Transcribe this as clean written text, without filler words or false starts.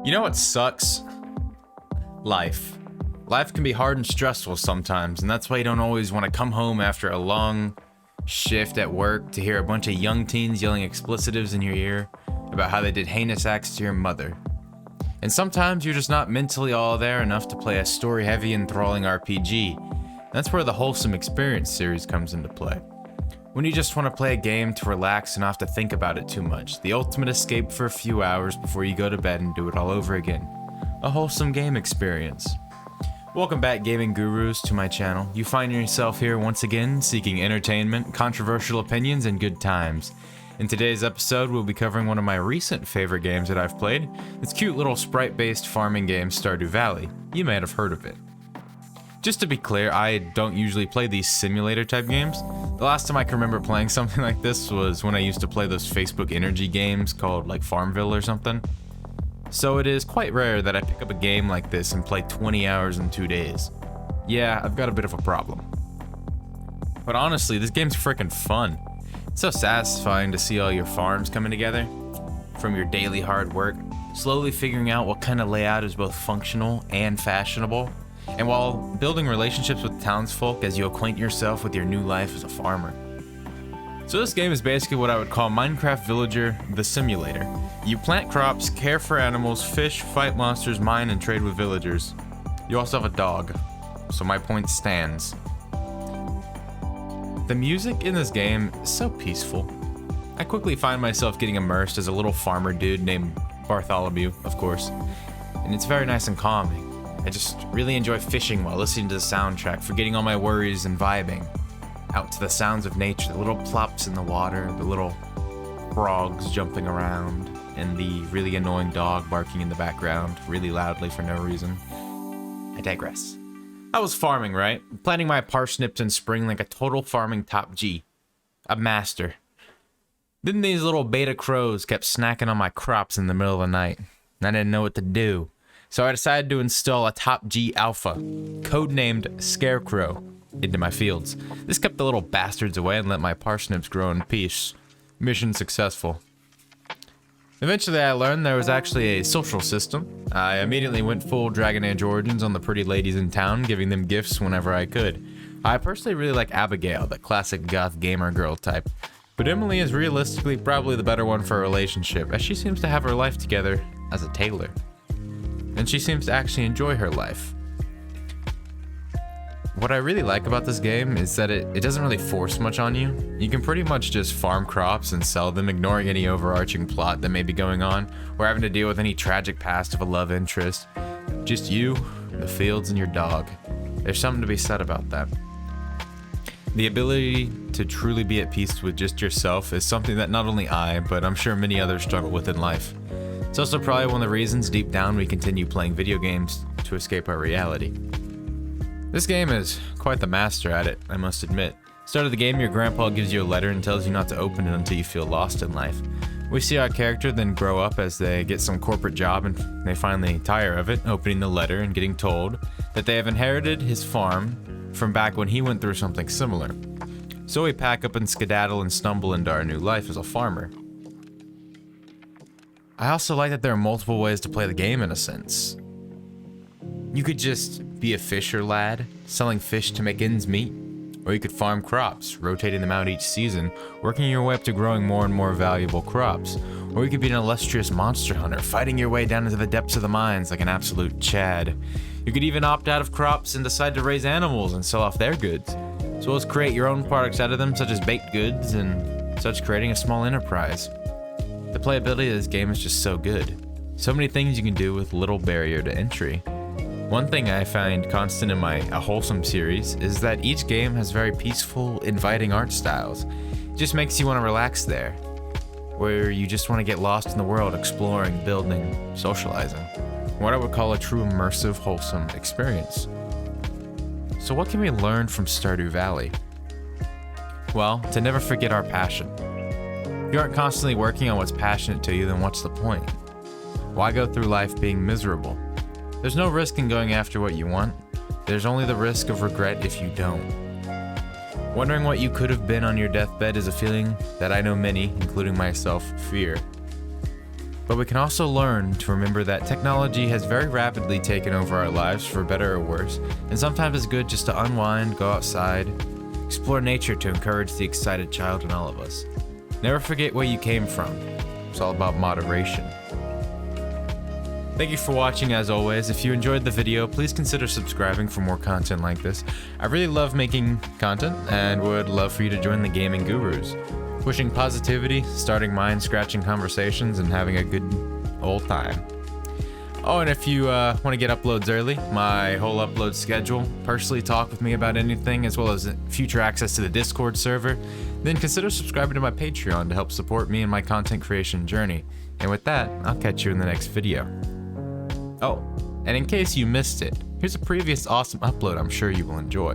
You know what sucks? Life. Life can be hard and stressful sometimes, and that's why you don't always want to come home after a long shift at work to hear a bunch of young teens yelling explicitives in your ear about how they did heinous acts to your mother. And sometimes you're just not mentally all there enough to play a story-heavy, enthralling RPG. That's where the Wholesome Experience series comes into play. When you just want to play a game to relax and not have to think about it too much. The ultimate escape for a few hours before you go to bed and do it all over again. A wholesome game experience. Welcome back, gaming gurus, to my channel. You find yourself here once again seeking entertainment, controversial opinions, and good times. In today's episode, we'll be covering one of my recent favorite games that I've played. This cute little sprite-based farming game, Stardew Valley. You may have heard of it. Just to be clear, I don't usually play these simulator-type games. The last time I can remember playing something like this was when I used to play those Facebook energy games called like Farmville or something. So it is quite rare that I pick up a game like this and play 20 hours in 2 days. Yeah, I've got a bit of a problem. But honestly, this game's freaking fun. It's so satisfying to see all your farms coming together from your daily hard work, slowly figuring out what kind of layout is both functional and fashionable. And while building relationships with townsfolk as you acquaint yourself with your new life as a farmer. So this game is basically what I would call Minecraft Villager, the simulator. You plant crops, care for animals, fish, fight monsters, mine, and trade with villagers. You also have a dog, so my point stands. The music in this game is so peaceful. I quickly find myself getting immersed as a little farmer dude named Bartholomew, of course, and it's very nice and calming. I just really enjoy fishing while listening to the soundtrack, forgetting all my worries and vibing out to the sounds of nature, the little plops in the water, the little frogs jumping around, and the really annoying dog barking in the background really loudly for no reason. I digress. I was farming, right? Planting my parsnips in spring like a total farming top G. A master. Then these little beta crows kept snacking on my crops in the middle of the night, and I didn't know what to do. So I decided to install a Top G Alpha, codenamed Scarecrow, into my fields. This kept the little bastards away and let my parsnips grow in peace. Mission successful. Eventually I learned there was actually a social system. I immediately went full Dragon Age Origins on the pretty ladies in town, giving them gifts whenever I could. I personally really like Abigail, that classic goth gamer girl type. But Emily is realistically probably the better one for a relationship, as she seems to have her life together as a tailor. And she seems to actually enjoy her life. What I really like about this game is that it doesn't really force much on you. You can pretty much just farm crops and sell them, ignoring any overarching plot that may be going on, or having to deal with any tragic past of a love interest. Just you, the fields, and your dog. There's something to be said about that. The ability to truly be at peace with just yourself is something that not only I, but I'm sure many others struggle with in life. It's also probably one of the reasons deep down we continue playing video games to escape our reality. This game is quite the master at it, I must admit. Start of the game, your grandpa gives you a letter and tells you not to open it until you feel lost in life. We see our character then grow up as they get some corporate job and they finally tire of it, opening the letter and getting told that they have inherited his farm from back when he went through something similar. So we pack up and skedaddle and stumble into our new life as a farmer. I also like that there are multiple ways to play the game in a sense. You could just be a fisher lad, selling fish to make ends meet. Or you could farm crops, rotating them out each season, working your way up to growing more and more valuable crops. Or you could be an illustrious monster hunter, fighting your way down into the depths of the mines like an absolute Chad. You could even opt out of crops and decide to raise animals and sell off their goods, as well as create your own products out of them, such as baked goods and such, creating a small enterprise. The playability of this game is just so good. So many things you can do with little barrier to entry. One thing I find constant in my A Wholesome series is that each game has very peaceful, inviting art styles. It just makes you want to relax there, where you just want to get lost in the world, exploring, building, socializing. What I would call a true immersive, wholesome experience. So what can we learn from Stardew Valley? Well, to never forget our passion. If you aren't constantly working on what's passionate to you, then what's the point? Why go through life being miserable? There's no risk in going after what you want. There's only the risk of regret if you don't. Wondering what you could have been on your deathbed is a feeling that I know many, including myself, fear. But we can also learn to remember that technology has very rapidly taken over our lives for better or worse, and sometimes it's good just to unwind, go outside, explore nature to encourage the excited child in all of us. Never forget where you came from. It's all about moderation. Thank you for watching as always. If you enjoyed the video, please consider subscribing for more content like this. I really love making content and would love for you to join the gaming gurus. Pushing positivity, starting mind-scratching conversations, and having a good old time. Oh, and if you want to get uploads early, my whole upload schedule, personally talk with me about anything, as well as future access to the Discord server, then consider subscribing to my Patreon to help support me in my content creation journey. And with that, I'll catch you in the next video. Oh, and in case you missed it, here's a previous awesome upload I'm sure you will enjoy.